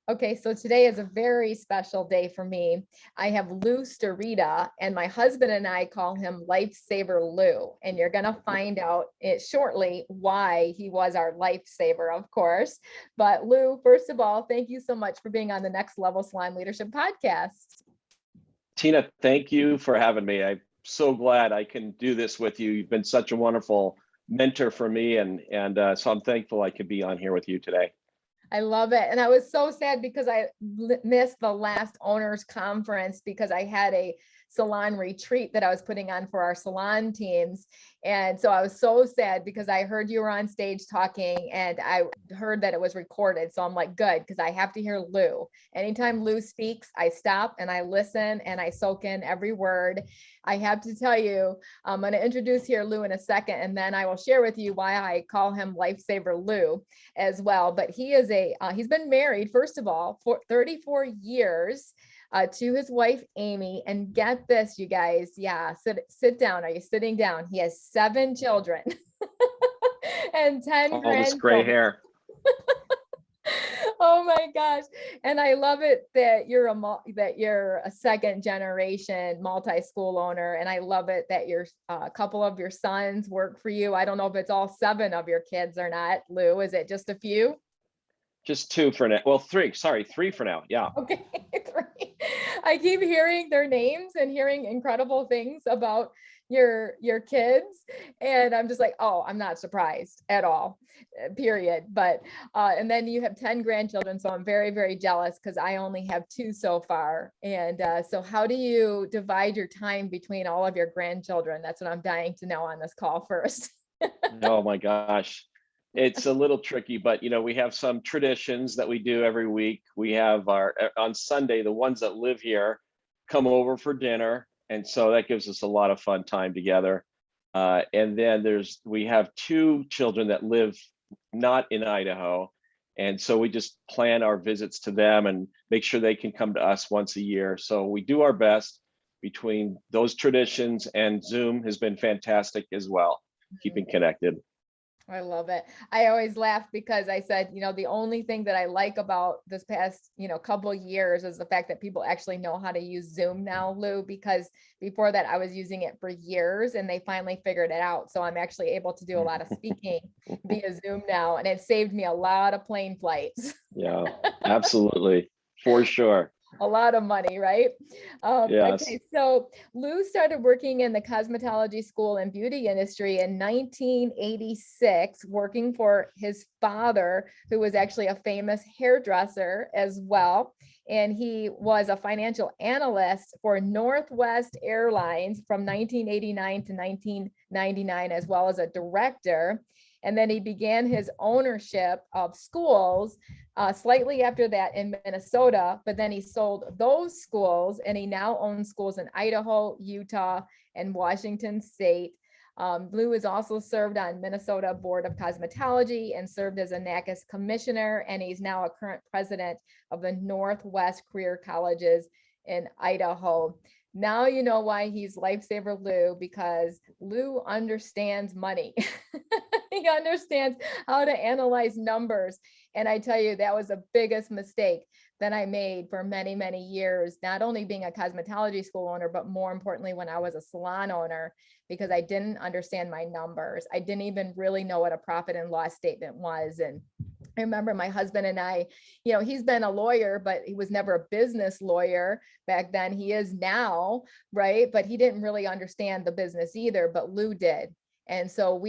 Okay, so today is a very special day for me. I have Lou Starita, and my husband and I call him Lifesaver Lou. And you're going to find out it shortly why he was our lifesaver, of course. But Lou, first of all, thank you so much for being on the Next Level Salon Leadership Podcast. Tina, thank you for having me. I'm so glad I can do this with you. You've been such a wonderful mentor for me, and so I'm thankful I could be on here with you today. I love it. And I was so sad because I missed the last owners conference because I had a salon retreat that I was putting on for our salon teams. And so I was so sad because I heard you were on stage talking and I heard that it was recorded. So I'm like, good, because I have to hear Lou. Anytime Lou speaks, I stop and I listen and I soak in every word. I have to tell you, I'm going to introduce here Lou in a second, and then I will share with you why I call him Lifesaver Lou as well. But he is he's been married, first of all, for 34 years. To his wife, Amy, and get this, you guys. Yeah, sit down. Are you sitting down? He has 7 children and 10 All grandchildren. this gray hair. Oh my gosh. And I love it that you're a second generation multi-school owner. And I love it that a couple of your sons work for you. I don't know if it's all 7 of your kids or not. Lou, is it just a few? Just 2 for now. Well, 3. Sorry, 3 for now. Yeah. Okay. 3. I keep hearing their names and hearing incredible things about your kids. And I'm just like, oh, I'm not surprised at all, period. But, and then you have 10 grandchildren. So I'm very, very jealous because I only have 2 so far. And so how do you divide your time between all of your grandchildren? That's what I'm dying to know on this call first. Oh my gosh. It's a little tricky, but we have some traditions that we do every week. We have on Sunday, the ones that live here come over for dinner. And so that gives us a lot of fun time together. And then we have 2 children that live not in Idaho. And so we just plan our visits to them and make sure they can come to us once a year. So we do our best between those traditions, and Zoom has been fantastic as well, keeping connected. I love it. I always laugh because I said, the only thing that I like about this past, couple of years is the fact that people actually know how to use Zoom now, Lou, because before that I was using it for years and they finally figured it out. So I'm actually able to do a lot of speaking via Zoom now, and it saved me a lot of plane flights. Yeah, absolutely. For sure. A lot of money, right? Yes. Okay, so Lou started working in the cosmetology school and beauty industry in 1986, working for his father, who was actually a famous hairdresser as well. And he was a financial analyst for Northwest Airlines from 1989 to 1999, as well as a director. And then he began his ownership of schools slightly after that in Minnesota, but then he sold those schools and he now owns schools in Idaho, Utah, and Washington State. Lou has also served on Minnesota Board of Cosmetology and served as a NACS commissioner, and he's now a current president of the Northwest Career Colleges in Idaho. Now you know why he's Lifesaver Lou, because Lou understands money. He understands how to analyze numbers. And I tell you, that was the biggest mistake that I made for many, many years, not only being a cosmetology school owner, but more importantly, when I was a salon owner, because I didn't understand my numbers. I didn't even really know what a profit and loss statement was. And I remember my husband and I, he's been a lawyer, but he was never a business lawyer back then. He is now, right? But he didn't really understand the business either, but Lou did. And so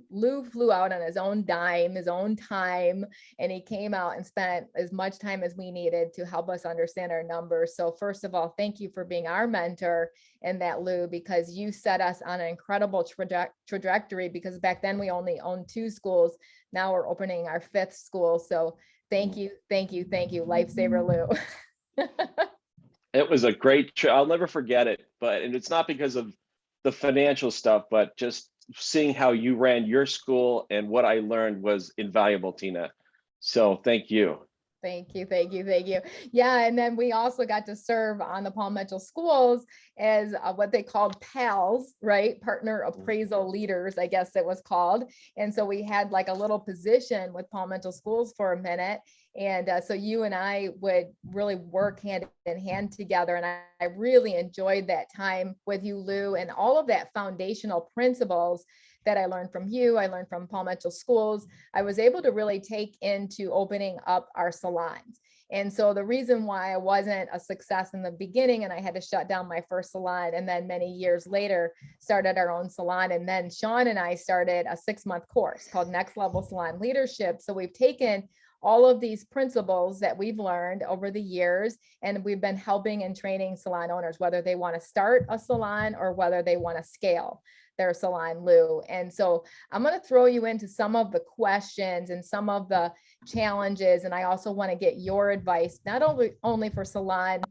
Lou flew out on his own dime, his own time, and he came out and spent as much time as we needed to help us understand our numbers. So first of all, thank you for being our mentor in that, Lou, because you set us on an incredible trajectory, because back then we only owned 2 schools. Now we're opening our 5th school. So thank you, Lifesaver Lou. It was a great trip. I'll never forget it. And it's not because of the financial stuff, but just seeing how you ran your school and what I learned was invaluable, Tina. So thank you. Thank you, thank you, thank you. Yeah, and then we also got to serve on the Paul Mitchell schools as what they called PALs, right? Partner appraisal leaders, I guess it was called. And so we had like a little position with Paul Mitchell schools for a minute. And so you and I would really work hand in hand together. And I really enjoyed that time with you, Lou, and all of that foundational principles that I learned from you. I learned from Paul Mitchell schools. I was able to really take into opening up our salons. And so the reason why I wasn't a success in the beginning and I had to shut down my first salon, and then many years later started our own salon. And then Sean and I started a 6-month course called Next Level Salon Leadership. So we've taken all of these principles that we've learned over the years, and we've been helping and training salon owners, whether they want to start a salon or whether they want to scale their salon, Lou. And so I'm going to throw you into some of the questions and some of the challenges. And I also want to get your advice, not only for salon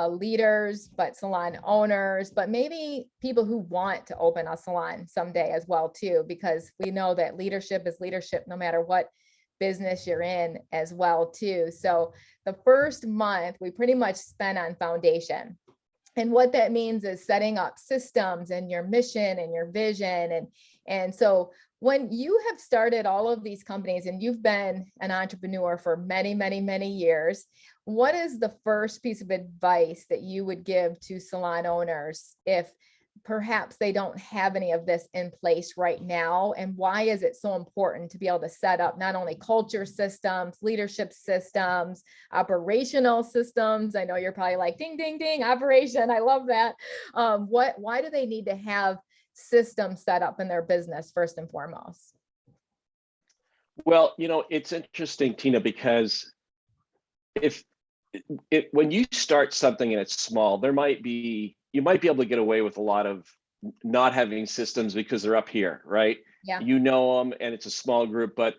leaders, but salon owners, but maybe people who want to open a salon someday as well, too, because we know that leadership is leadership no matter what business you're in as well, too. So the first month we pretty much spent on foundation. And what that means is setting up systems and your mission and your vision. And so when you have started all of these companies and you've been an entrepreneur for many, many, many years, what is the first piece of advice that you would give to salon owners if perhaps they don't have any of this in place right now? And why is it so important to be able to set up not only culture systems, leadership systems, operational systems? I know you're probably like, ding, ding, ding, operation. I love that. Why do they need to have systems set up in their business first and foremost? Well, it's interesting, Tina, because if when you start something and it's small, you might be able to get away with a lot of not having systems because they're up here, right? Yeah. You know them and it's a small group. But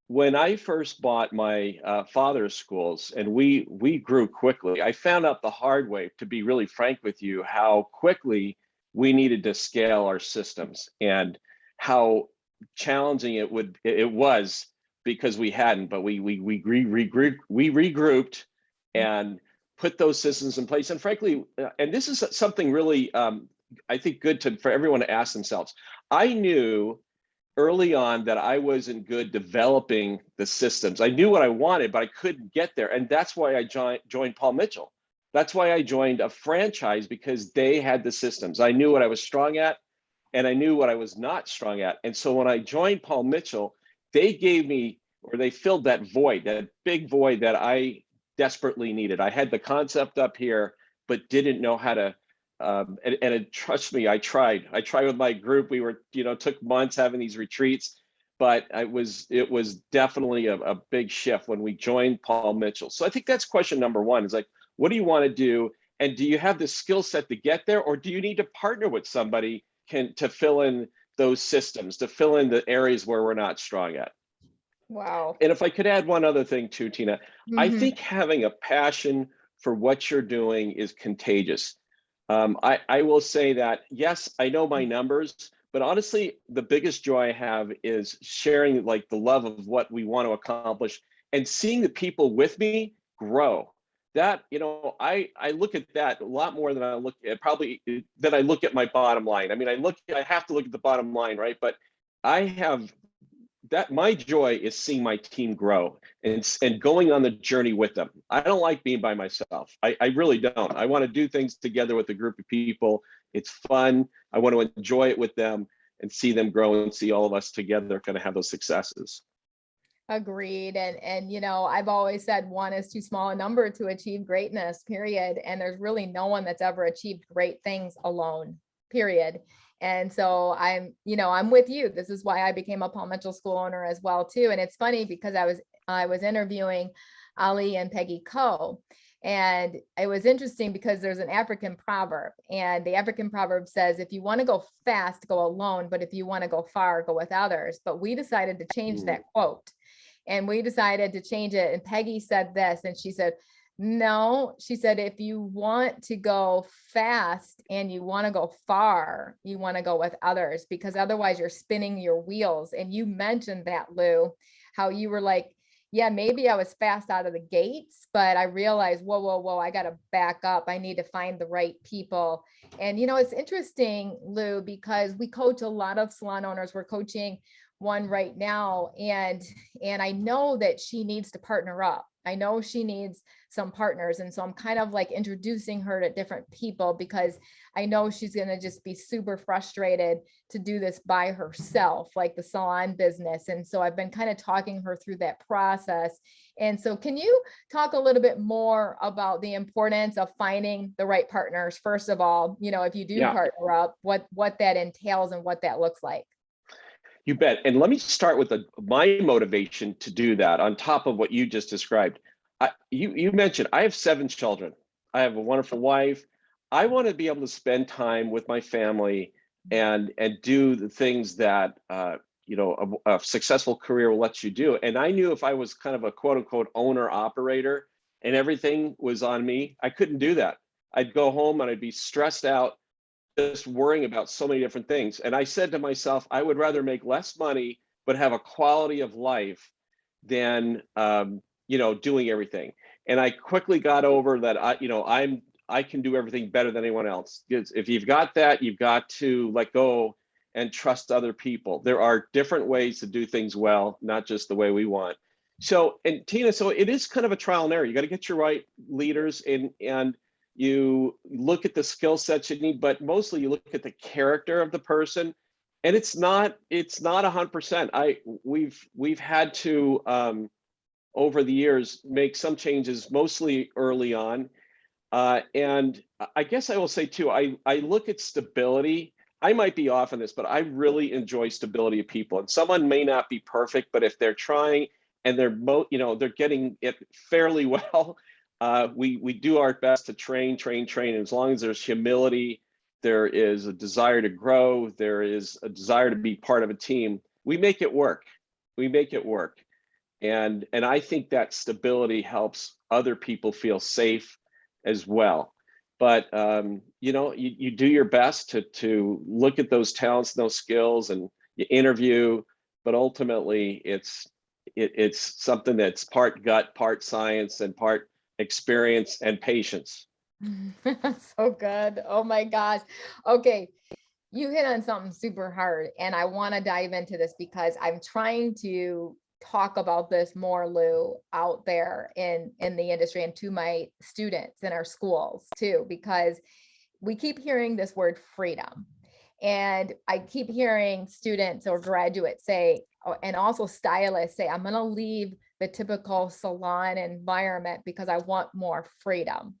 when I first bought my father's schools and we grew quickly, I found out the hard way, to be really frank with you, how quickly we needed to scale our systems and how challenging it was because we hadn't, but we regrouped and put those systems in place. And frankly, and this is something really, I think, good for everyone to ask themselves. I knew early on that I wasn't good developing the systems. I knew what I wanted, but I couldn't get there. And that's why I joined Paul Mitchell. That's why I joined a franchise, because they had the systems. I knew what I was strong at and I knew what I was not strong at. And so when I joined Paul Mitchell, they filled that void, that big void that I desperately needed. I had the concept up here, but didn't know how to, trust me, I tried with my group. We were, took months having these retreats, but it was definitely a big shift when we joined Paul Mitchell. So I think that's question number one, is like, what do you want to do? And do you have the skill set to get there? Or do you need to partner with somebody to fill in those systems, to fill in the areas where we're not strong at? Wow. And if I could add one other thing too, Tina, I Mm-hmm. think having a passion for what you're doing is contagious. I will say that, yes, I know my numbers, but honestly, the biggest joy I have is sharing like the love of what we want to accomplish and seeing the people with me grow. That, I look at that a lot more than I look at my bottom line. I mean, I have to look at the bottom line, right? But I have that my joy is seeing my team grow and going on the journey with them. I don't like being by myself. I really don't. I want to do things together with a group of people. It's fun. I want to enjoy it with them and see them grow and see all of us together kind of have those successes. Agreed. And I've always said one is too small a number to achieve greatness, period. And there's really no one that's ever achieved great things alone, period. And so I'm with you. This is why I became a Paul Mitchell school owner as well, too. And it's funny because I was interviewing Ali and Peggy Coe. And it was interesting because there's an African proverb, and the African proverb says, if you want to go fast, go alone. But if you want to go far, go with others. But we decided to change that quote. And we decided to change it. And Peggy said this, and she said, no, she said, if you want to go fast and you want to go far, you want to go with others, because otherwise you're spinning your wheels. And you mentioned that, Lou, how you were like, yeah, maybe I was fast out of the gates, but I realized, whoa, whoa, whoa, I got to back up. I need to find the right people. And, it's interesting, Lou, because we coach a lot of salon owners. We're coaching one right now. And I know that she needs to partner up. I know she needs some partners. And so I'm kind of like introducing her to different people because I know she's going to just be super frustrated to do this by herself, like the salon business. And so I've been kind of talking her through that process. And so can you talk a little bit more about the importance of finding the right partners? First of all, if you do Yeah, partner up, what that entails and what that looks like. you bet. And let me start with my motivation to do that on top of what you just described. You mentioned I have 7 children. I have a wonderful wife. I want to be able to spend time with my family and do the things that a successful career will let you do. And I knew if I was kind of a quote unquote owner operator and everything was on me, I couldn't do that. I'd go home and I'd be stressed out just worrying about so many different things. And I said to myself, I would rather make less money but have a quality of life than doing everything. And I quickly got over that. I can do everything better than anyone else. If you've got that, you've got to let go and trust other people. There are different ways to do things well, not just the way we want. So, and Tina, so it is kind of a trial and error. You got to get your right leaders and you look at the skill sets you need, but mostly you look at the character of the person. And it's not 100%. We've had to over the years make some changes, mostly early on. And I guess I will say too, I look at stability. I might be off on this, but I really enjoy stability of people. And someone may not be perfect, but if they're trying and they're getting it fairly well, we do our best to train. And as long as there's humility, there is a desire to grow, there is a desire to be part of a team, we make it work. And I think that stability helps other people feel safe as well. But you do your best to look at those talents and those skills, and you interview. But ultimately, it's something that's part gut, part science, and part experience and patience. So good. Oh my gosh. Okay. You hit on something super hard, and I want to dive into this because I'm trying to talk about this more, Lou, out there in the industry and to my students in our schools too, because we keep hearing this word freedom. And I keep hearing students or graduates say, and also stylists say, I'm going to leave the typical salon environment because I want more freedom.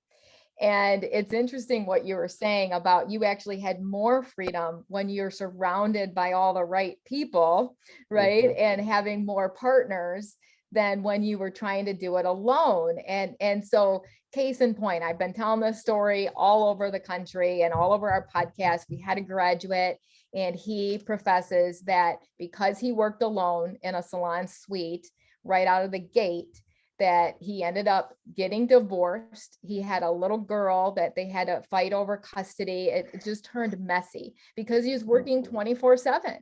And it's interesting what you were saying about you actually had more freedom when you're surrounded by all the right people, right? Mm-hmm. And having more partners than when you were trying to do it alone. And so case in point, I've been telling this story all over the country and all over our podcast. We had a graduate and he professes that because he worked alone in a salon suite right out of the gate, that he ended up getting divorced. He had a little girl that they had to fight over custody. It just turned messy because he was working 24/7,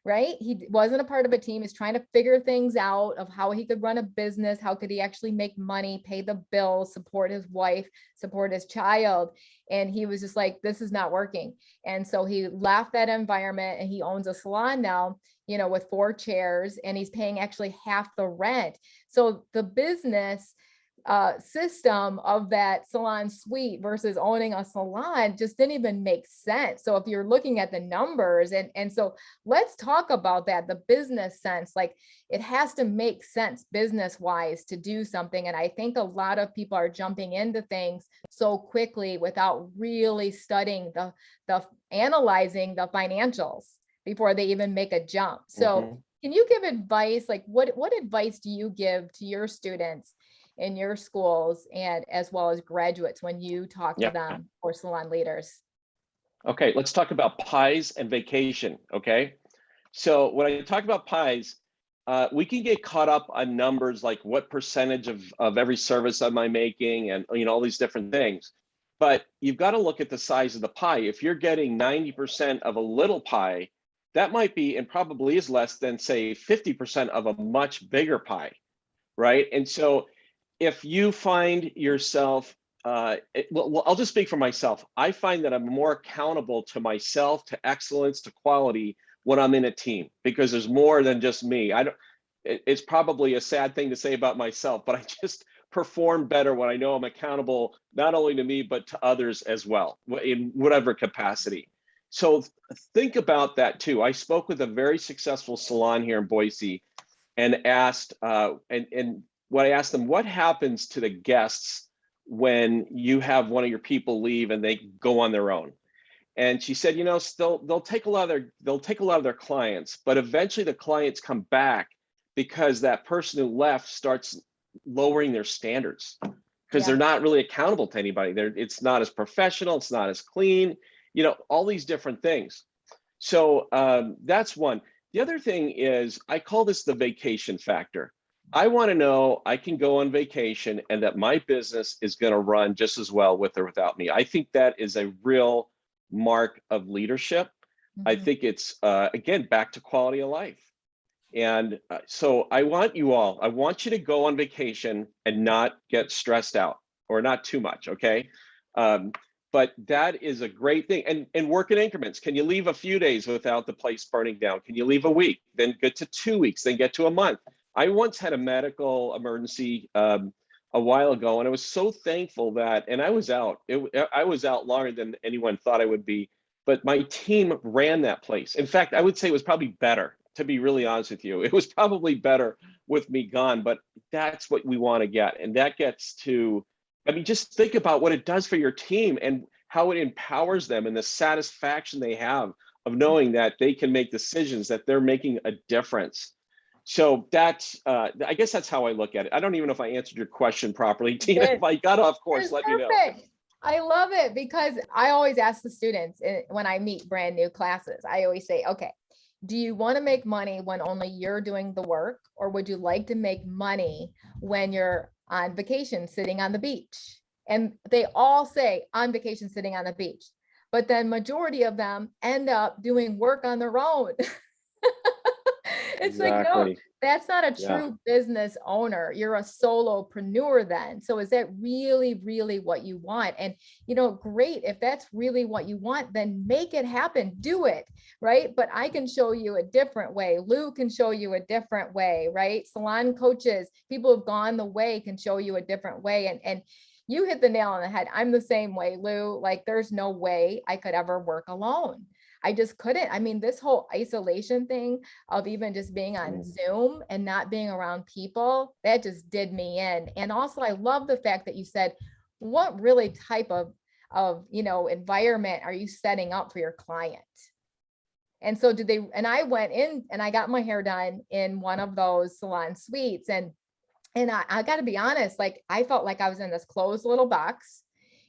right? He wasn't a part of a team. He's trying to figure things out of how he could run a business. How could he actually make money, pay the bills, support his wife, support his child? And he was just like, this is not working. And so he left that environment and he owns a salon now, with 4 chairs, and he's paying actually half the rent. So the business system of that salon suite versus owning a salon just didn't even make sense. So if you're looking at the numbers, and so let's talk about that, the business sense, like it has to make sense business wise to do something. And I think a lot of people are jumping into things so quickly without really studying the analyzing the financials before they even make a jump. So can you give advice? Like what advice do you give to your students in your schools and as well as graduates when you talk to them, or salon leaders? Okay, let's talk about pies and vacation. Okay, so when I talk about pies, we can get caught up on numbers like what percentage of every service am I making, and all these different things. But you've got to look at the size of the pie. If you're getting 90% of a little pie, that might be, and probably is less than, say, 50% of a much bigger pie. right? And so if you find yourself, well, I'll just speak for myself. I find that I'm more accountable to myself, to excellence, to quality when I'm in a team, because there's more than just me. It's probably a sad thing to say about myself, but I just perform better when I know I'm accountable, not only to me, but to others as well, in whatever capacity. So think about that too. I spoke with a very successful salon here in Boise and asked, and what I asked them, what happens to the guests when you have one of your people leave and they go on their own? And she said, they'll take a lot of their clients, but eventually the clients come back because that person who left starts lowering their standards because they're not really accountable to anybody. It's not as professional, it's not as clean, all these different things. So that's one. The other thing is, I call this the vacation factor. I want to know I can go on vacation and that my business is going to run just as well with or without me. I think that is a real mark of leadership. I think it's, again, back to quality of life. And so I want you to go on vacation and not get stressed out, or not too much, okay? But that is a great thing. And work in increments. Can you leave a few days without the place burning down? Can you leave a week, then get to 2 weeks, then get to a month? I once had a medical emergency a while ago, and I was so thankful that, and I was out. I was out longer than anyone thought I would be, but my team ran that place. In fact, I would say it was probably better, to be really honest with you. It was probably better with me gone, but that's what we want to get. And that gets to, just think about what it does for your team and how it empowers them and the satisfaction they have of knowing that they can make decisions, that they're making a difference. So that's, I guess that's how I look at it. I don't even know if I answered your question properly, Tina. If I got off course, let me know. I love it, because I always ask the students when I meet brand new classes, I always say, okay, do you want to make money when only you're doing the work, or would you like to make money when you're on vacation sitting on the beach? And they all say on vacation sitting on the beach, but then majority of them end up doing work on their own. It's like, no, that's not a true business owner. You're a solopreneur then. So is that really, really what you want? And, great. If that's really what you want, then make it happen. Do it. Right. But I can show you a different way. Lou can show you a different way. Right. Salon coaches, people who've gone the way, can show you a different way. And you hit the nail on the head. I'm the same way, Lou. Like, there's no way I could ever work alone. I just couldn't. This whole isolation thing of even just being on Zoom and not being around people, that just did me in. And also, I love the fact that you said, what really type of environment are you setting up for your client? And so and I went in and I got my hair done in one of those salon suites. And I got to be honest, like, I felt like I was in this closed little box.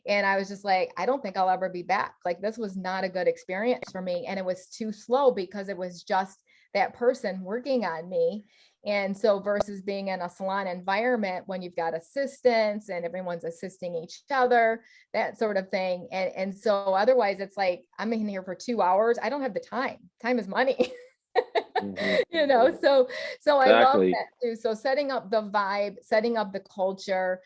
And I was just like, I don't think I'll ever be back. Like, this was not a good experience for me. And it was too slow because it was just that person working on me. And so versus being in a salon environment when you've got assistants and everyone's assisting each other, that sort of thing. And so otherwise it's like, I'm in here for 2 hours. I don't have the time. Time is money. So I love that too. So setting up the vibe, setting up the culture,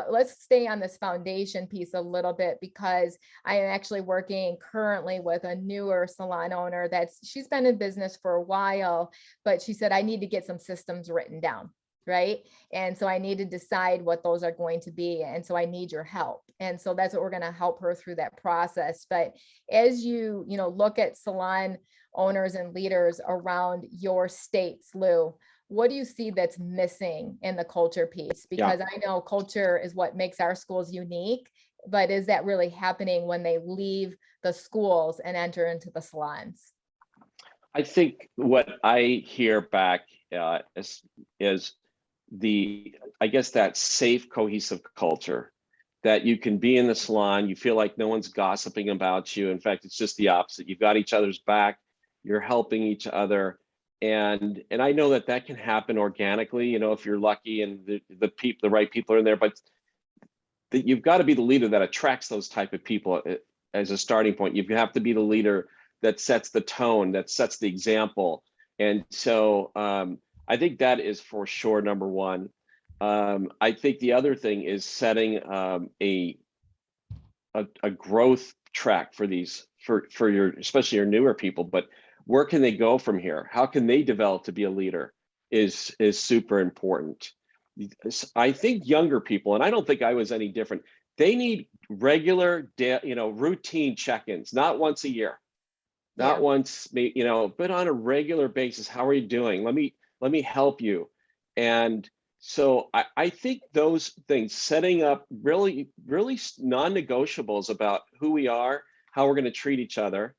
let's stay on this foundation piece a little bit, because I am actually working currently with a newer salon owner she's been in business for a while, but she said, I need to get some systems written down. Right. And so I need to decide what those are going to be. And so I need your help. And so that's what we're going to help her through that process. But as you look at salon owners and leaders around your states, Lou, what do you see that's missing in the culture piece? Because I know culture is what makes our schools unique, but is that really happening when they leave the schools and enter into the salons? I think what I hear back is I guess that safe, cohesive culture, that you can be in the salon, you feel like no one's gossiping about you. In fact, it's just the opposite. You've got each other's back, you're helping each other. And I know that can happen organically, if you're lucky and the right people are in there, but you've got to be the leader that attracts those type of people as a starting point. You have to be the leader that sets the tone, that sets the example. And so I think that is for sure number one. I think the other thing is setting a growth track for these for your, especially your newer people. But where can they go from here? How can they develop to be a leader is super important. I think younger people, and I don't think I was any different, they need regular routine check-ins, not once a year, not Yeah. once, but on a regular basis. How are you doing? Let me help you. And so I think those things, setting up really, really non-negotiables about who we are, how we're going to treat each other,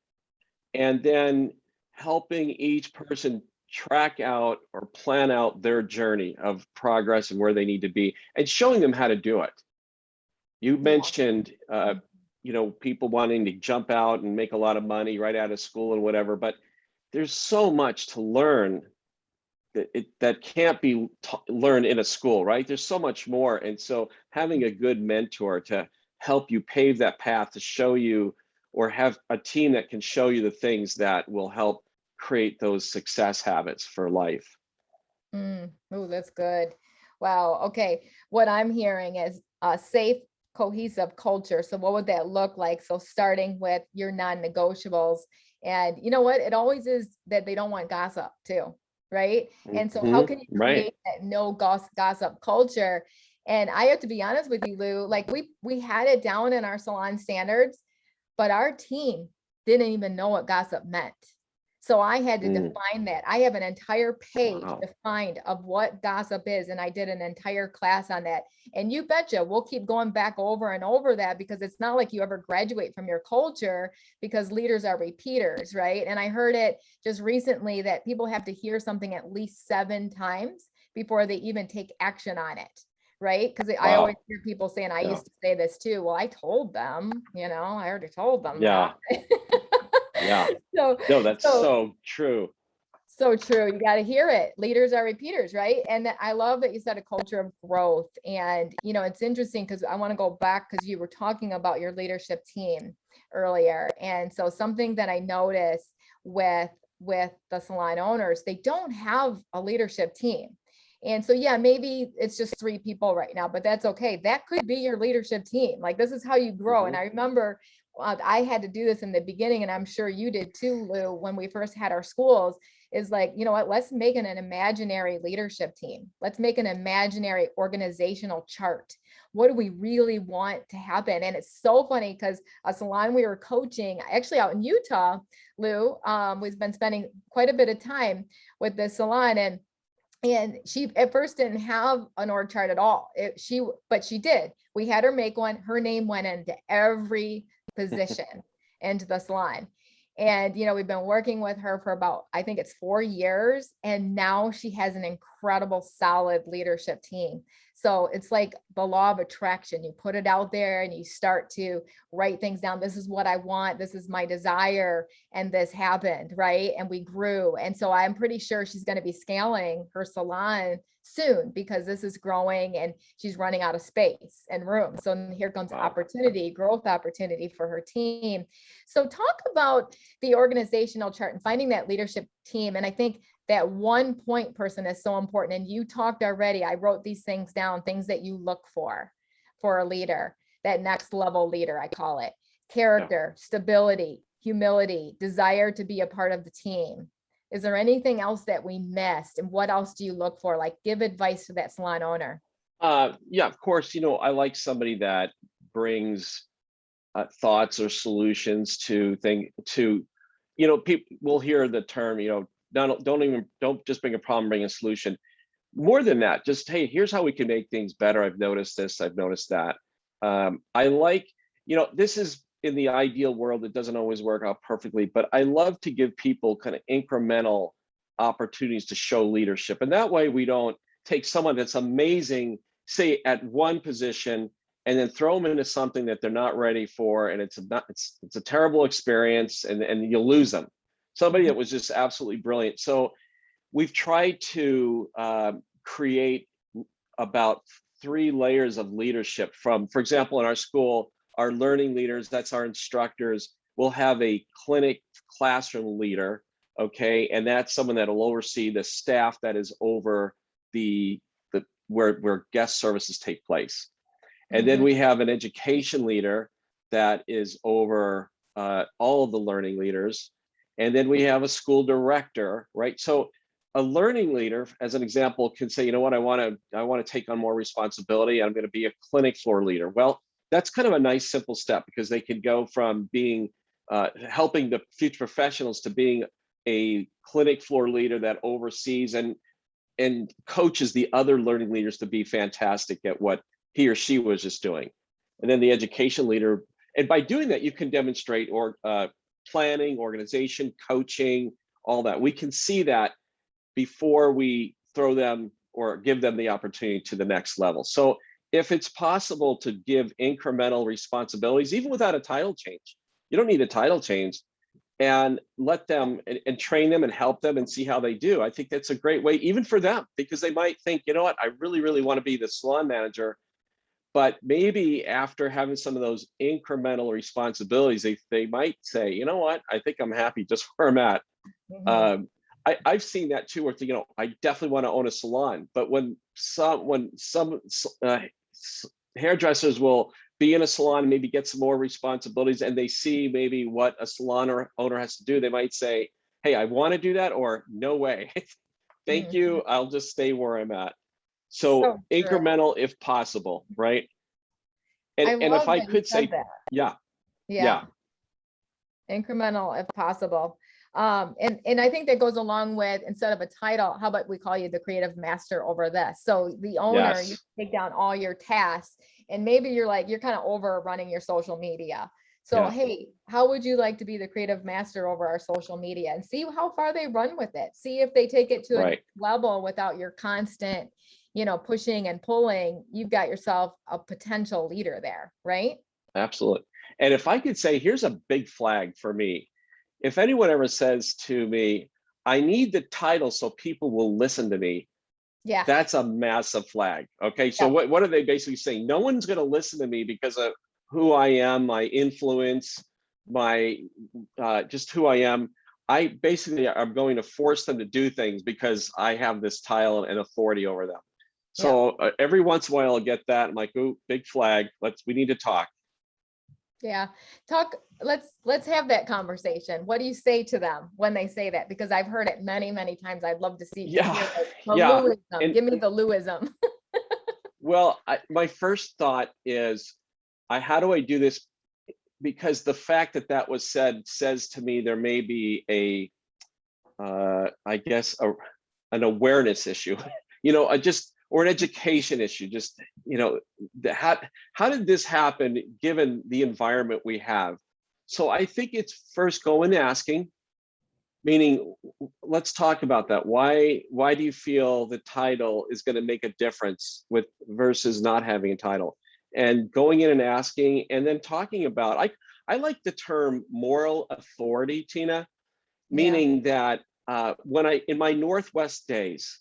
and then helping each person track out or plan out their journey of progress and where they need to be, and showing them how to do it. You Yeah. mentioned, people wanting to jump out and make a lot of money right out of school and whatever, but there's so much to learn that can't be learned in a school, right? There's so much more. And so having a good mentor to help you pave that path, to show you, or have a team that can show you the things that will help create those success habits for life. Oh, that's good. Wow. Okay. What I'm hearing is a safe, cohesive culture. So what would that look like? So starting with your non-negotiables, and you know what? It always is that they don't want gossip too, right? And so how can you Right. create that no gossip culture? And I have to be honest with you, Lou, like we had it down in our salon standards, but our team didn't even know what gossip meant. So I had to define that. I have an entire page Wow. defined of what gossip is, and I did an entire class on that. And you betcha we'll keep going back over and over that, because it's not like you ever graduate from your culture, because leaders are repeaters, right? And I heard it just recently that people have to hear something at least 7 times before they even take action on it, right? Because I always Wow. hear people saying, I Yeah. used to say this too. Well, I told them, I already told them that. Yeah. Yeah. So, No, that's so so true. so true. You got to hear it. Leaders are repeaters, right? And I love that you said a culture of growth. And, it's interesting because I want to go back, because you were talking about your leadership team earlier. And so something that I noticed with the salon owners, they don't have a leadership team. And so, yeah, maybe it's just 3 people right now, but that's okay. That could be your leadership team. Like, this is how you grow. And I remember I had to do this in the beginning, and I'm sure you did too, Lou, when we first had our schools, is like, you know what, let's make an imaginary leadership team. Let's make an imaginary organizational chart. What do we really want to happen? And it's so funny because a salon we were coaching actually out in Utah, Lou, we've been spending quite a bit of time with this salon, and she at first didn't have an org chart at all. But she did. We had her make one. Her name went into every position into the salon. And, we've been working with her for about, I think it's 4 years. And now she has an incredible, solid leadership team. So it's like the law of attraction. You put it out there and you start to write things down. This is what I want. This is my desire. And this happened, right? And we grew. And so I'm pretty sure she's going to be scaling her salon soon, because this is growing and she's running out of space and room. So here comes opportunity, growth opportunity for her team. So talk about the organizational chart and finding that leadership team. And I think that one point person is so important. And you talked already, I wrote these things down, things that you look for a leader, that next level leader, I call it: character, stability, humility, desire to be a part of the team. Is there anything else that we missed? And what else do you look for? Like, give advice to that salon owner. Yeah, of course. I like somebody that brings thoughts or solutions to people will hear the term, don't just bring a problem, bring a solution. More than that, just, hey, here's how we can make things better. I've noticed this, I've noticed that. I like, this is in the ideal world, it doesn't always work out perfectly, but I love to give people kind of incremental opportunities to show leadership. And that way we don't take someone that's amazing, say at one position, and then throw them into something that they're not ready for, and it's a terrible experience, and you'll lose them. Somebody that was just absolutely brilliant. So we've tried to create about 3 layers of leadership from, for example, in our school, our learning leaders, that's our instructors. We'll have a clinic classroom leader Okay. And that's someone that'll oversee the staff that is over the where guest services take place. And then Mhm. we have an education leader that is over all of the learning leaders. And then we have a school director, right? So a learning leader, as an example, can say, you know what, I want to take on more responsibility. I'm going to be a clinic floor leader. Well, that's kind of a nice, simple step, because they can go from being helping the future professionals to being a clinic floor leader that oversees and coaches the other learning leaders to be fantastic at what he or she was just doing. And then the education leader, and by doing that, you can demonstrate planning, organization, coaching, all that. We can see that before we throw them or give them the opportunity to the next level. So if it's possible to give incremental responsibilities, even without a title change, you don't need a title change, and let them and train them and help them and see how they do. I think that's a great way, even for them, because they might think, you know what, I really, really want to be the salon manager. But maybe after having some of those incremental responsibilities, they might say, you know what, I think I'm happy just where I'm at. Mhm. I've seen that too, where I definitely want to own a salon. But when some hairdressers will be in a salon and maybe get some more responsibilities, and they see maybe what a salon owner has to do, they might say, hey, I want to do that, or no way. Thank Mhm. you. I'll just stay where I'm at. So So true. incremental if possible, right? I And if love I that you could said say, that. yeah, Yeah. yeah, Incremental if possible. And I think that goes along with, instead of a title, how about we call you the creative master over this? So the owner, you yes, take down all your tasks, and maybe you're kind of over running your social media. So, yeah, hey, how would you like to be the creative master over our social media, and see how far they run with it? See if they take it to a right. next level without your constant, pushing and pulling. You've got yourself a potential leader there, right? Absolutely. And if I could say, here's a big flag for me. If anyone ever says to me, I need the title so people will listen to me, Yeah. that's a massive flag. Okay. So Yep. what are they basically saying? No one's going to listen to me because of who I am, my influence, my just who I am. I basically am going to force them to do things because I have this title and authority over them. Yep. So every once in a while I'll get that. I'm like, oh, big flag. We need to talk. Yeah. Let's have that conversation. What do you say to them when they say that? Because I've heard it many, many times. I'd love to Yeah. hear the Yeah. Luism. And Give me the Luism. well, my first thought is, how do I do this? Because the fact that that was said says to me there may be I guess, an awareness issue, or an education issue. Just, how did this happen given the environment we have? So I think it's first going asking, meaning, let's talk about that. Why do you feel the title is going to make a difference with versus not having a title? And going in and asking, and then talking about, I like the term moral authority, Tina, Yeah. meaning that in my Northwest days,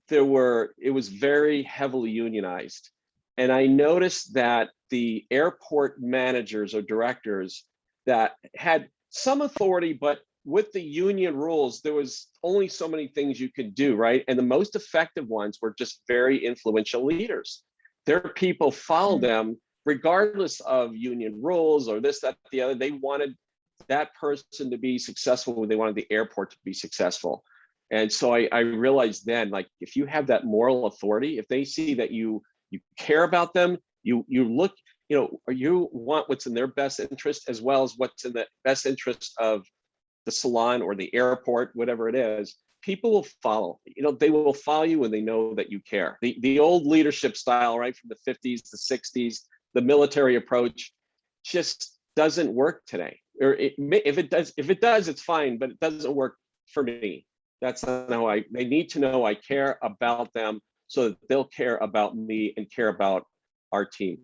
it was very heavily unionized. And I noticed that the airport managers or directors that had some authority, but with the union rules, there was only so many things you could do, right? And the most effective ones were just very influential leaders. Their people followed Mm. them regardless of union rules or this, that, the other. They wanted that person to be successful. They wanted the airport to be successful. And so I realized then, like, if you have that moral authority, if they see that you care about them, you look, or you want what's in their best interest as well as what's in the best interest of the salon or the airport, whatever it is, people will follow. They will follow you when they know that you care. The old leadership style, right, from the 50s, the 60s, the military approach, just doesn't work today. Or if it does, it's fine, but it doesn't work for me. That's not how they need to know I care about them so that they'll care about me and care about our team.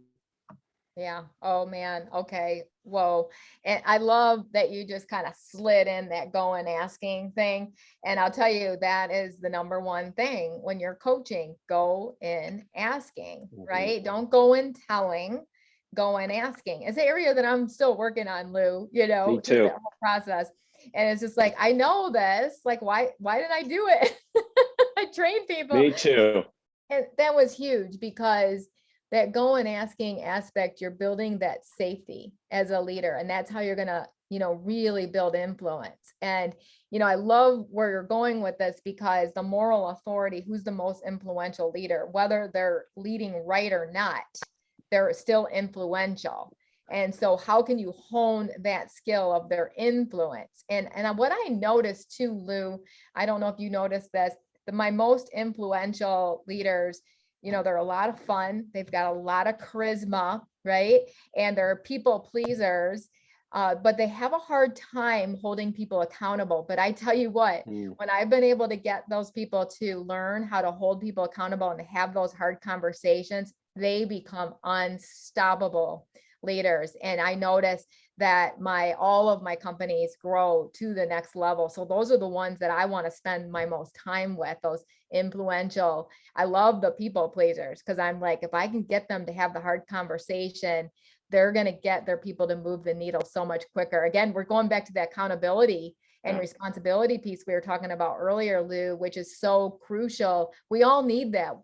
Yeah. Oh man. Okay. Whoa. And I love that you just kind of slid in that going asking thing. And I'll tell you, that is the number one thing when you're coaching. Go in asking, Mhm. right? Don't go in telling, go in asking. It's an area that I'm still working on, Lou, Me through too. that whole process. And it's just like, I know this, like, why did I do it? I train people. Me too. And that was huge because that go and asking aspect, you're building that safety as a leader. And that's how you're going to, really build influence. And, I love where you're going with this because the moral authority, who's the most influential leader, whether they're leading right or not, they're still influential. And so how can you hone that skill of their influence? And what I noticed too, Lou, I don't know if you noticed this, my most influential leaders, they're a lot of fun. They've got a lot of charisma, right? And they're people pleasers, but they have a hard time holding people accountable. But I tell you what, when I've been able to get those people to learn how to hold people accountable and to have those hard conversations, they become unstoppable leaders. And I notice that all of my companies grow to the next level. So those are the ones that I want to spend my most time with, those influential. I love the people pleasers because I'm like, if I can get them to have the hard conversation, they're going to get their people to move the needle so much quicker. Again, we're going back to the accountability and responsibility piece we were talking about earlier, Lou, which is so crucial. We all need that.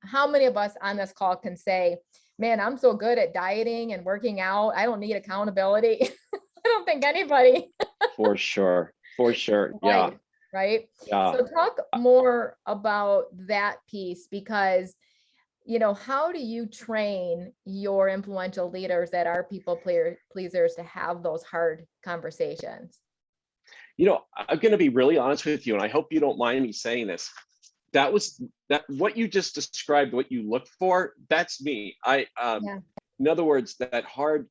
How many of us on this call can say, man, I'm so good at dieting and working out, I don't need accountability? I don't think anybody. For sure. Yeah. Right. Yeah. So talk more about that piece because, how do you train your influential leaders that are people pleasers to have those hard conversations? I'm going to be really honest with you, and I hope you don't mind me saying this. That what you just described, what you look for, that's me. In other words, that hard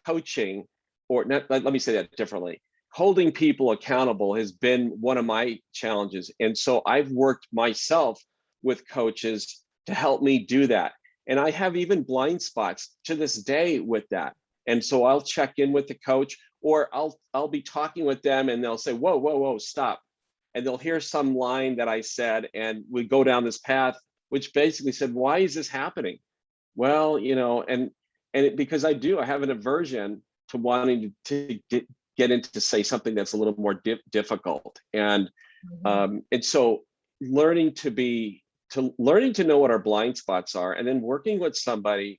coaching, or not, let me say that differently. Holding people accountable has been one of my challenges. And so I've worked myself with coaches to help me do that. And I have even blind spots to this day with that. And so I'll check in with the coach, or I'll be talking with them and they'll say, whoa, stop. And they'll hear some line that I said, and we go down this path, which basically said, why is this happening? Well, because I have an aversion to wanting to get into to say something that's a little more difficult. And and so learning to know what our blind spots are, and then working with somebody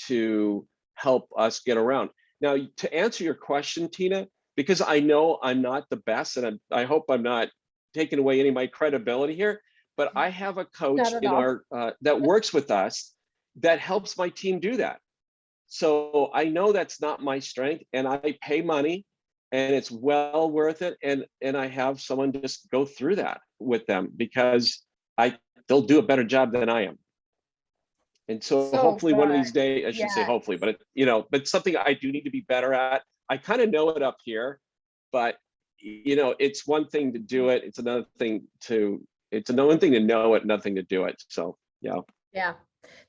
to help us get around. Now, to answer your question, Tina, because I know I'm not the best, and I hope I'm not taking away any of my credibility here, but I have a coach in our that works with us that helps my team do that. So I know that's not my strength, and I pay money, and it's well worth it. And I have someone just go through that with them because they'll do a better job than I am. And so hopefully one of these days, I should say hopefully, but but something I do need to be better at. I kind of know it up here, but it's one thing to do it. It's another thing to know it, nothing to do it. So, yeah. Yeah.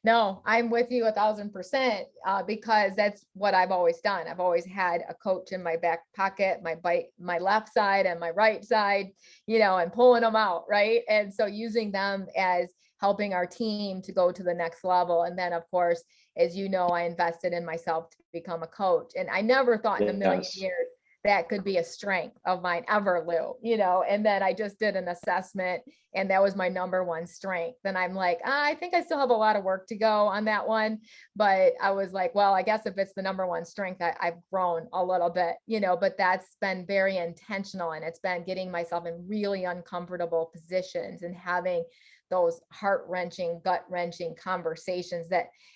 No, I'm with you 1,000%, because that's what I've always done. I've always had a coach in my back pocket, my left side and my right side, and pulling them out. Right. And so using them as helping our team to go to the next level. And then of course, as you know, I invested in myself to become a coach, and I never thought in a million years that could be a strength of mine ever, Lou, and then I just did an assessment and that was my number one strength. And I'm like, I think I still have a lot of work to go on that one. But I was like, well, I guess if it's the number one strength, I've grown a little bit, but that's been very intentional. And it's been getting myself in really uncomfortable positions and having those heart-wrenching, gut-wrenching conversations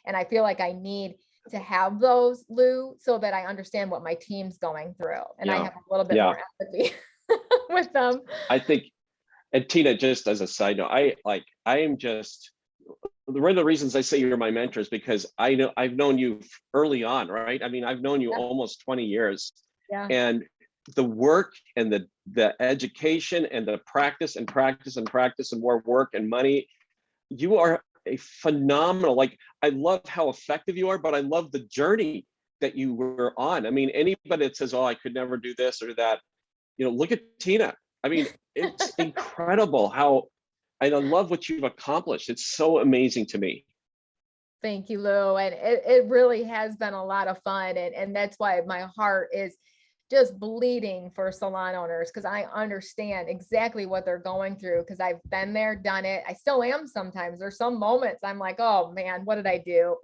and I feel like I need to have those, Lou, so that I understand what my team's going through and I have a little bit more empathy with them. I think, and Tina, just as a side note, I am just, one of the reasons I say you're my mentor is because I've known you early on, right? I mean, I've known you almost 20 years, and the work and the education and the practice and more work and money, you are a phenomenal, I love how effective you are, but I love the journey that you were on. I mean, anybody that says, oh, I could never do this or that, look at Tina. I mean, it's incredible I love what you've accomplished. It's so amazing to me. Thank you, Lou. And it really has been a lot of fun. And that's why my heart is just bleeding for salon owners because I understand exactly what they're going through because I've been there, done it. I still am sometimes. There's some moments I'm like, oh man, what did I do?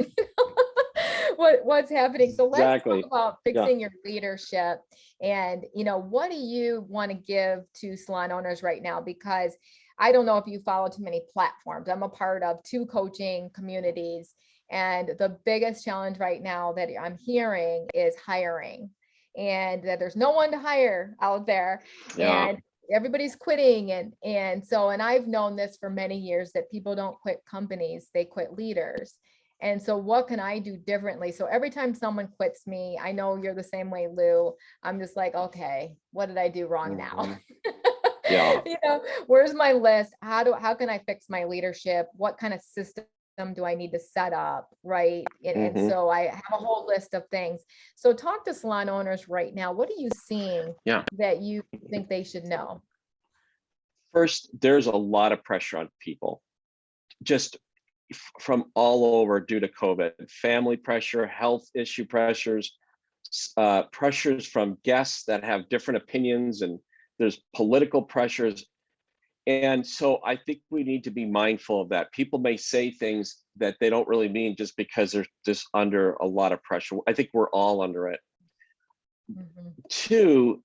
What's happening? So let's talk Exactly. about Yeah. fixing your leadership. And what do you want to give to salon owners right now? Because I don't know if you follow too many platforms. I'm a part of 2 coaching communities. And the biggest challenge right now that I'm hearing is hiring, and that there's no one to hire out there, Yeah. and everybody's quitting. And I've known this for many years, that people don't quit companies, they quit leaders. And so what can I do differently? So every time someone quits me, I know you're the same way, Lou. I'm just like, okay, what did I do wrong now? Yeah. Where's my list? How can I fix my leadership? What kind of system do I need to set up? Right. And hmm so I have a whole list of things. So talk to salon owners right now. What are you seeing Yeah. that you think they should know? First, there's a lot of pressure on people, just from all over due to COVID, family pressure, health issue pressures, pressures from guests that have different opinions, and there's political pressures. And so I think we need to be mindful of that. People may say things that they don't really mean just because they're just under a lot of pressure. I think we're all under it. Mhm. 2,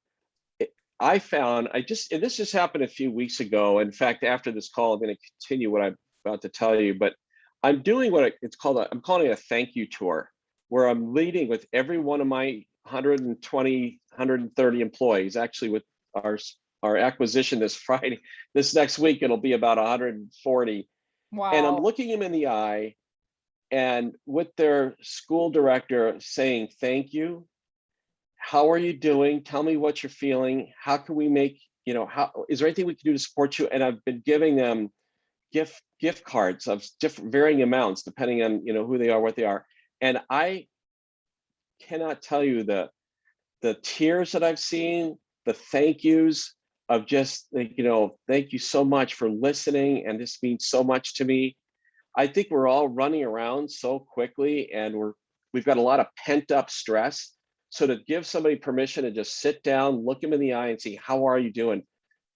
I found, and this just happened a few weeks ago. In fact, after this call, I'm going to continue what I'm about to tell you, but I'm doing I'm calling it a thank you tour, where I'm leading with every one of my 120, 130 employees. Actually, with our acquisition this Friday, this next week, it'll be about 140. And I'm Wow. looking them in the eye, and with their school director saying, thank you. How are you doing? Tell me what you're feeling. How can we make, how is there anything we can do to support you? And I've been giving them gift cards of different varying amounts depending on who they are, what they are. And I cannot tell you the tears that I've seen, the thank yous of just like, thank you so much for listening, and this means so much to me. I think we're all running around so quickly, and we've got a lot of pent up stress. So to give somebody permission to just sit down, look them in the eye and see, how are you doing?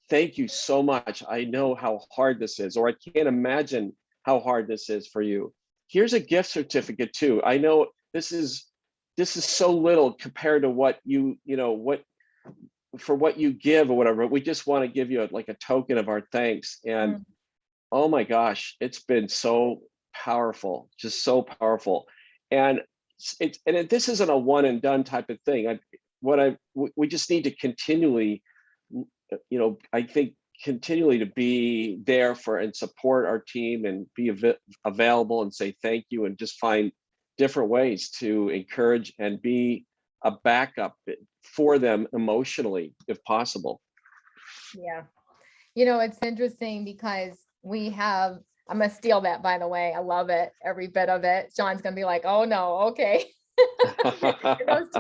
Thank you so much. I know how hard this is, or I can't imagine how hard this is for you. Here's a gift certificate too. I know this is so little compared to what what you give or whatever. We just want to give you like a token of our thanks. And Mm. oh my gosh, it's been so powerful, just so powerful. And this isn't a one and done type of thing. We just need to continually, I think continually to be there for and support our team and be available and say thank you, and just find different ways to encourage and be a backup for them emotionally, if possible. Yeah. It's interesting because I'm going to steal that, by the way. I love it. Every bit of it. Sean's going to be like, oh no. Okay.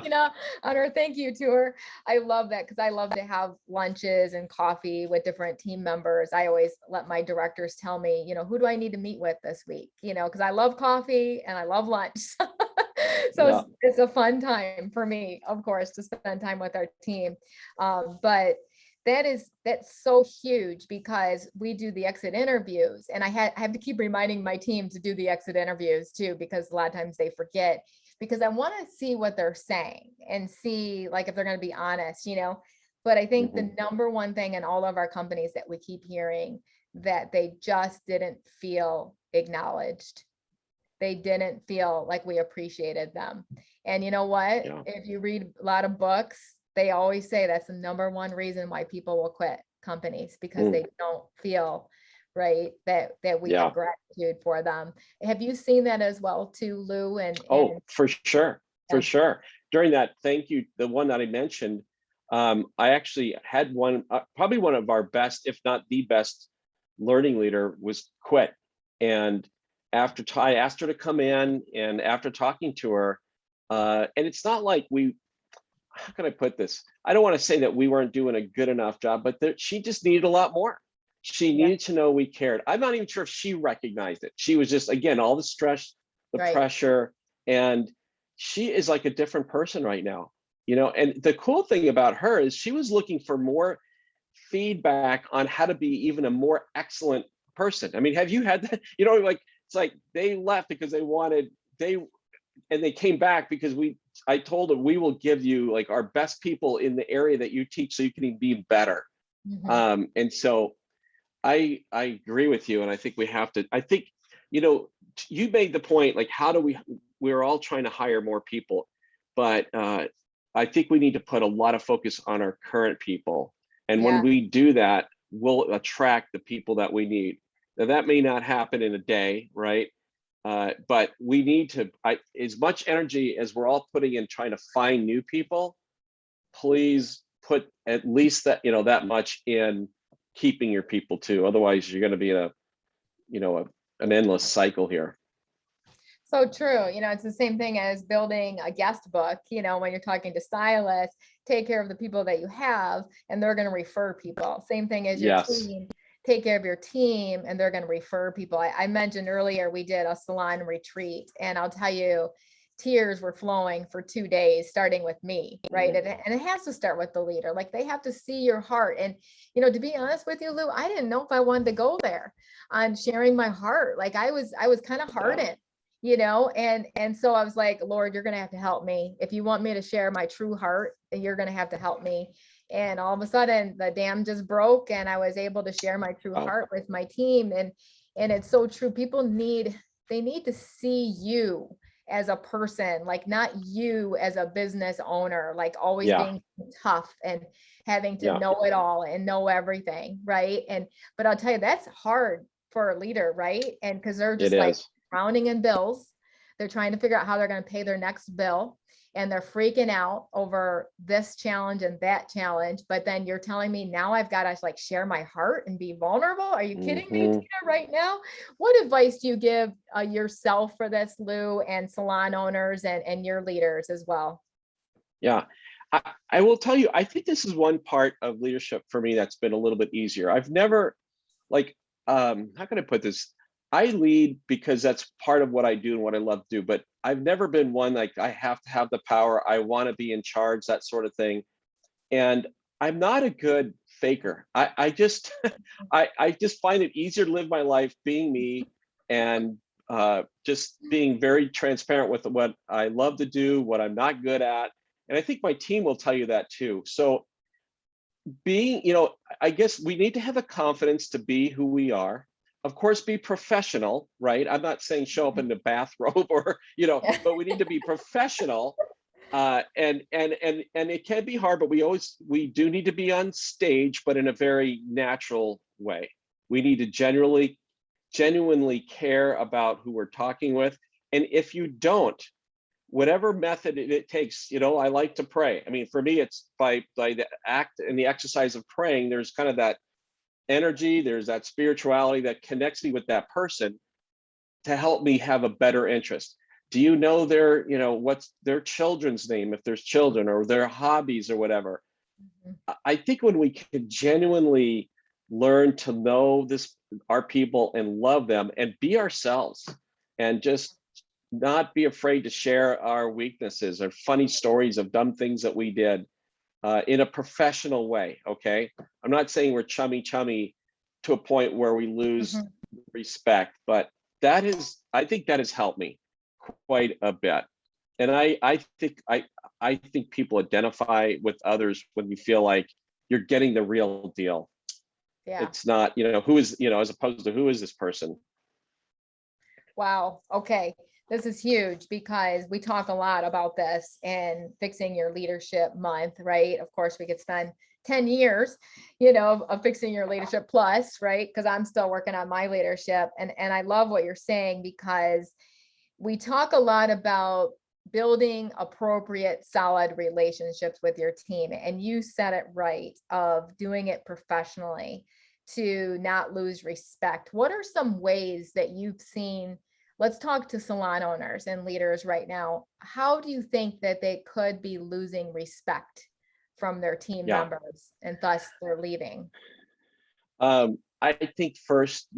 Tina on her thank you tour. I love that because I love to have lunches and coffee with different team members. I always let my directors tell me, who do I need to meet with this week? Because I love coffee and I love lunch. So Yeah. it's a fun time for me, of course, to spend time with our team. But that's so huge because we do the exit interviews, and I have to keep reminding my team to do the exit interviews too, because a lot of times they forget, because I want to see what they're saying and see like if they're going to be honest, but I think the number one thing in all of our companies that we keep hearing, that they just didn't feel acknowledged. They didn't feel like we appreciated them. And you know what? Yeah. If you read a lot of books, they always say that's the number one reason why people will quit companies, because they don't feel right that we Yeah. have gratitude for them. Have you seen that as well too, Lou? Oh, for sure. For Yeah. sure. During that thank you, the one that I mentioned, I actually had one, probably one of our best, if not the best learning leader was quit. And after I asked her to come in, and after talking to her, and it's not like how can I put this? I don't want to say that we weren't doing a good enough job, but she just needed a lot more. She Yeah. needed to know we cared. I'm not even sure if she recognized it. She was just, again, all the stress, the Right. pressure, and she is like a different person right now. And the cool thing about her is she was looking for more feedback on how to be even a more excellent person. I mean, have you had that? Like it's like they left because they came back because I told them we will give you like our best people in the area that you teach so you can be better. And so I agree with you, and I think we have to. I think you made the point, like how do we're all trying to hire more people, but I think we need to put a lot of focus on our current people. And when we do that, we'll attract the people that we need. Now, that may not happen in a day, right? But we need to, as much energy as we're all putting in trying to find new people, please put at least that much in keeping your people too. Otherwise, you're going to be in an endless cycle here. So true. It's the same thing as building a guest book. When you're talking to stylists, take care of the people that you have, and they're going to refer people. Same thing as your team. Take care of your team, and they're going to refer people. I mentioned earlier we did a salon retreat, and I'll tell you, tears were flowing for 2 days, starting with me, right? And it has to start with the leader. Like they have to see your heart. And to be honest with you, Lou, I didn't know if I wanted to go there on sharing my heart. Like I was kind of hardened. And so I was like, Lord, you're going to have to help me. If you want me to share my true heart, you're going to have to help me. And all of a sudden the dam just broke, and I was able to share my true heart with my team. And it's so true. People need to see you as a person, like not you as a business owner, like always being tough and having to know it all and know everything. Right. But I'll tell you, that's hard for a leader, right? And because they're just drowning in bills. They're trying to figure out how they're going to pay their next bill, and they're freaking out over this challenge and that challenge. But then you're telling me now I've got to like share my heart and be vulnerable. Are you kidding me, Tina, right now? What advice do you give yourself for this, Lou, and salon owners and your leaders as well? Yeah, I will tell you, I think this is one part of leadership for me that's been a little bit easier. I've never how can I put this? I lead because that's part of what I do and what I love to do, but I've never been one like I have to have the power. I want to be in charge, that sort of thing. And I'm not a good faker. I just I just find it easier to live my life being me and just being very transparent with what I love to do, what I'm not good at. And I think my team will tell you that too. So I guess we need to have the confidence to be who we are. Of course, be professional, right? I'm not saying show up in the bathrobe or, but we need to be professional. And it can be hard, but we do need to be on stage, but in a very natural way. We need to genuinely care about who we're talking with. And if you don't, whatever method it takes, I like to pray. I mean, for me, it's by the act and the exercise of praying, there's kind of that energy, there's that spirituality that connects me with that person to help me have a better interest. Do you know what's their children's name, if there's children, or their hobbies or whatever? I think when we can genuinely learn to know our people and love them and be ourselves and just not be afraid to share our weaknesses or funny stories of dumb things that we did in a professional way. Okay. I'm not saying we're chummy to a point where we lose respect, but I think that has helped me quite a bit. And I think people identify with others when you feel like you're getting the real deal. Yeah. It's not, who is, as opposed to who is this person? Wow. Okay. This is huge because we talk a lot about this in Fixing Your Leadership Month, right? Of course, we could spend 10 years, of fixing your leadership plus, right? Because I'm still working on my leadership. And I love what you're saying, because we talk a lot about building appropriate, solid relationships with your team. And you said it right, of doing it professionally to not lose respect. What are some ways that you've seen? Let's talk to salon owners and leaders right now. How do you think that they could be losing respect from their team members and thus they're leaving? I think first,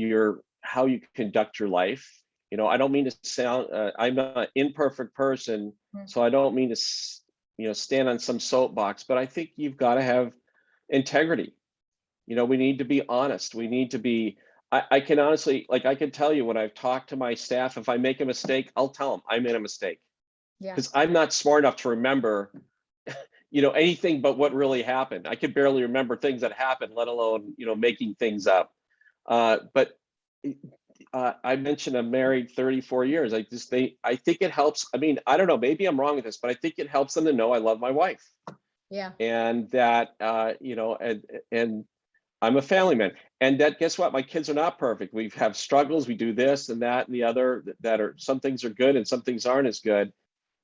how you conduct your life. I don't mean to sound, I'm an imperfect person, so I don't mean to stand on some soapbox, but I think you've got to have integrity. We need to be honest. We need to be, I can honestly, like, I can tell you when I've talked to my staff, if I make a mistake, I'll tell them I made a mistake, Yeah. because I'm not smart enough to remember, anything but what really happened. I could barely remember things that happened, let alone, making things up. But I mentioned I'm married 34 years. I think it helps. I mean, I don't know, maybe I'm wrong with this, but I think it helps them to know I love my wife. Yeah. And that, and I'm a family man. And that, guess what? My kids are not perfect. We have struggles. We do this and that and the other, that are, some things are good and some things aren't as good.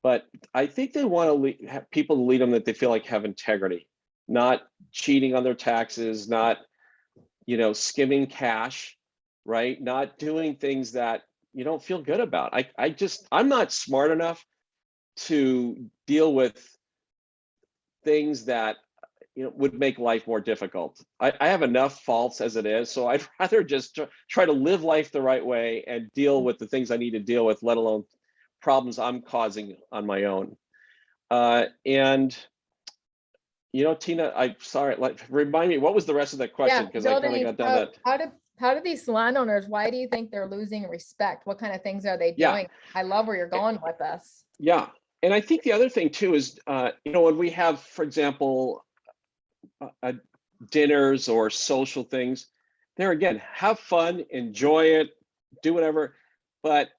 But I think they want to have people to lead them that they feel like have integrity, not cheating on their taxes, not, skimming cash, right? Not doing things that you don't feel good about. I'm not smart enough to deal with things that would make life more difficult. I have enough faults as it is, so I'd rather just try to live life the right way and deal with the things I need to deal with, let alone problems I'm causing on my own. And Tina, I'm sorry, remind me, what was the rest of that question? Because I kind of got done that. How do these salon owners, why do you think they're losing respect? What kind of things are they Yeah. doing? I love where you're going with this. Yeah. And I think the other thing too is, when we have, for example, dinners or social things, there again, have fun, enjoy it, do whatever, but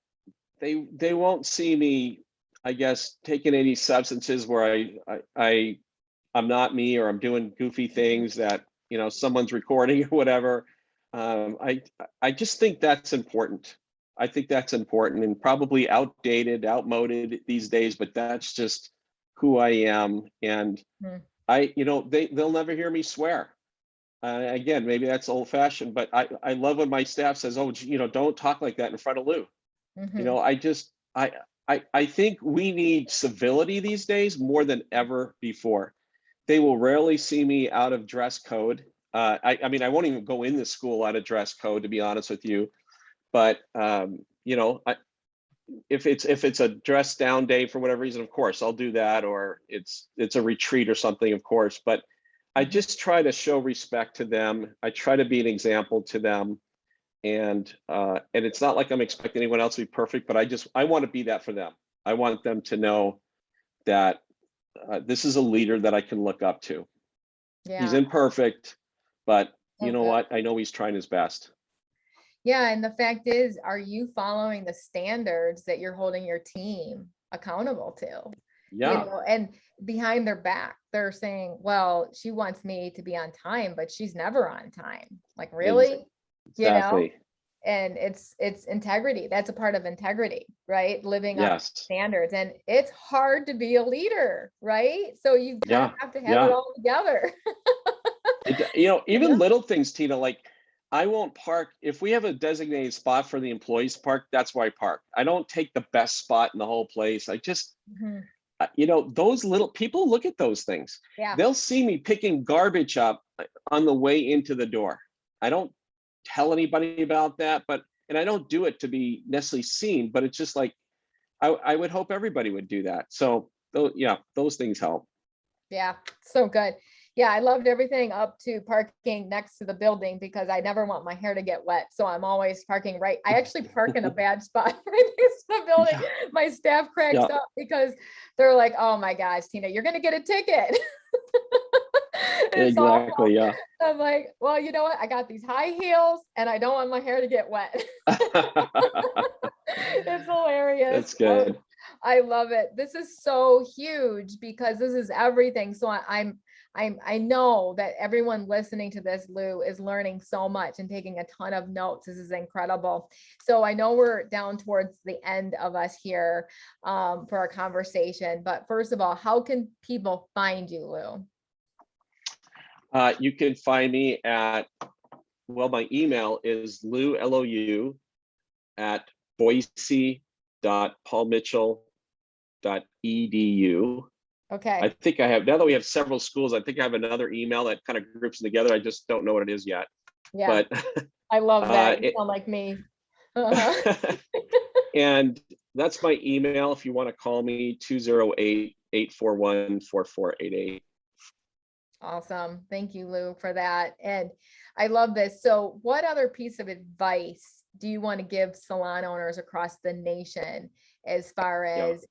they won't see me, I guess, taking any substances where I'm not me, or I'm doing goofy things that someone's recording or whatever. I just think that's important. I think that's important, and probably outdated, outmoded these days, but that's just who I am. And they'll never hear me swear. Again, maybe that's old fashioned, but I love when my staff says, "Oh, don't talk like that in front of Lou." I think we need civility these days more than ever before. They will rarely see me out of dress code. I mean, I won't even go in the school out of dress code, to be honest with you. But if it's a dress down day for whatever reason, of course I'll do that, or it's a retreat or something, of course. But I just try to show respect to them. I try to be an example to them, and it's not like I'm expecting anyone else to be perfect, but I want to be that for them. I want them to know that this is a leader that I can look up to. Yeah. He's imperfect, but you know Okay. what? I know he's trying his best. Yeah. And the fact is, are you following the standards that you're holding your team accountable to? Yeah. And behind their back, they're saying, well, she wants me to be on time, but she's never on time. Like, really? Exactly. And it's integrity. That's a part of integrity, right? Living up to Yes. standards. And it's hard to be a leader, right? So you kind of have to have it all together. Even little things, Tina, like, I won't park if we have a designated spot for the employees to park. That's where I park. I don't take the best spot in the whole place. I just, those little people, look at those things. Yeah. They'll see me picking garbage up on the way into the door. I don't tell anybody about that, and I don't do it to be necessarily seen, but it's just like, I would hope everybody would do that. So those things help. Yeah. So good. Yeah. I loved everything up to parking next to the building, because I never want my hair to get wet. So I'm always parking right. I actually park in a bad spot right next to the building. Yeah. My staff cracks up because they're like, oh my gosh, Tina, you're going to get a ticket. Exactly. Yeah. I'm like, well, you know what? I got these high heels and I don't want my hair to get wet. It's hilarious. That's good. I love it. This is so huge because this is everything. So I know that everyone listening to this, Lou, is learning so much and taking a ton of notes. This is incredible. So I know we're down towards the end of us here for our conversation. But first of all, how can people find you, Lou? You can find me at, my email is Lou, at boise.paulmitchell.edu. Okay. I think I have, now that we have several schools, I think I have another email that kind of groups them together. I just don't know what it is yet. Yeah. But I love that. You sound like me. And that's my email. If you want to call me, 841-4488. Awesome. Thank you, Lou, for that. And I love this. So what other piece of advice do you want to give salon owners across the nation as far as,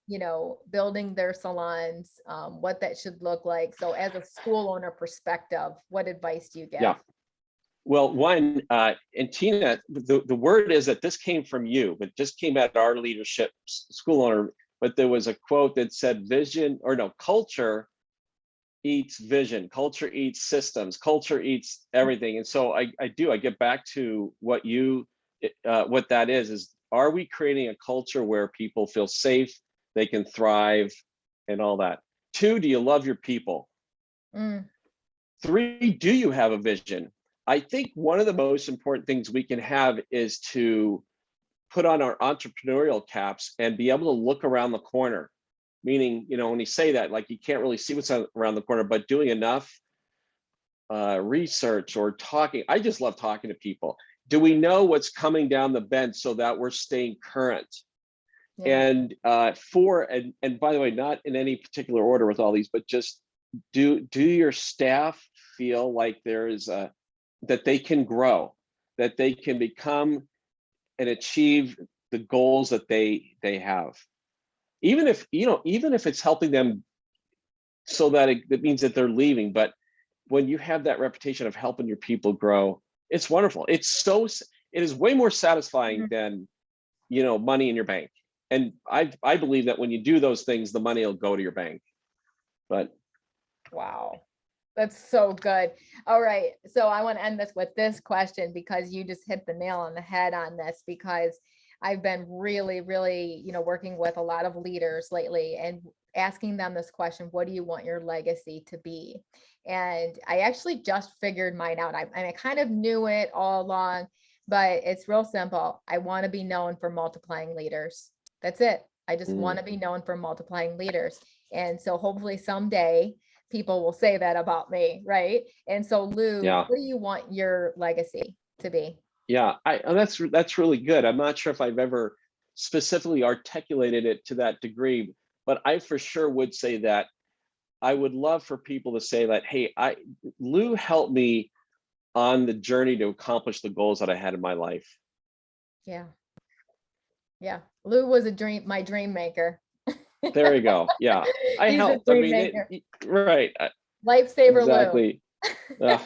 building their salons, what that should look like? So as a school owner perspective, what advice do you give? Yeah. Well, one, and Tina, the word is that this came from you, but just came at our leadership school owner, but there was a quote that said culture eats vision, culture eats systems, culture eats everything. And so I get back to what that is, are we creating a culture where people feel safe, they can thrive and all that? 2, do you love your people? 3, do you have a vision? I think one of the most important things we can have is to put on our entrepreneurial caps and be able to look around the corner. Meaning, when you say that, like you can't really see what's around the corner, but doing enough research or talking. I just love talking to people. Do we know what's coming down the bend so that we're staying current? Yeah. And 4, and by the way, not in any particular order with all these, but just do your staff feel like there is that they can grow, that they can become and achieve the goals that they have. Even if it's helping them so that it means that they're leaving. But when you have that reputation of helping your people grow, it's wonderful. It is way more satisfying than, money in your bank. And I believe that when you do those things, the money will go to your bank. But wow, that's so good. All right. So I want to end this with this question, because you just hit the nail on the head on this, because I've been really, really, working with a lot of leaders lately and asking them this question: what do you want your legacy to be? And I actually just figured mine out. I kind of knew it all along, but it's real simple. I want to be known for multiplying leaders. That's it. I just want to be known for multiplying leaders. And so hopefully someday people will say that about me, right? And so Lou, what do you want your legacy to be? Yeah, that's really good. I'm not sure if I've ever specifically articulated it to that degree, but I for sure would say that I would love for people to say that, hey, Lou helped me on the journey to accomplish the goals that I had in my life. Yeah. Yeah. Lou was my dream maker. There you go. Yeah. I helped. I mean, right. Lifesaver exactly. Lou.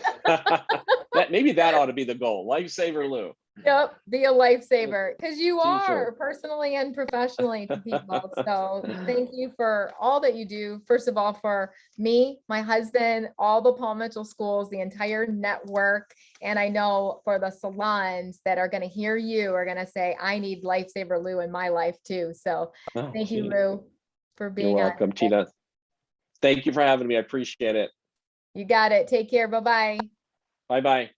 Maybe that ought to be the goal. Lifesaver Lou. Yep, be a lifesaver, because you are personally and professionally to people. So thank you for all that you do. First of all, for me, my husband, all the Paul Mitchell schools, the entire network. And I know for the salons that are going to hear you are going to say, I need Lifesaver Lou in my life too. So thank you, Lou, for being You're welcome, Tina. Thank you for having me. I appreciate it. You got it. Take care. Bye-bye. Bye-bye.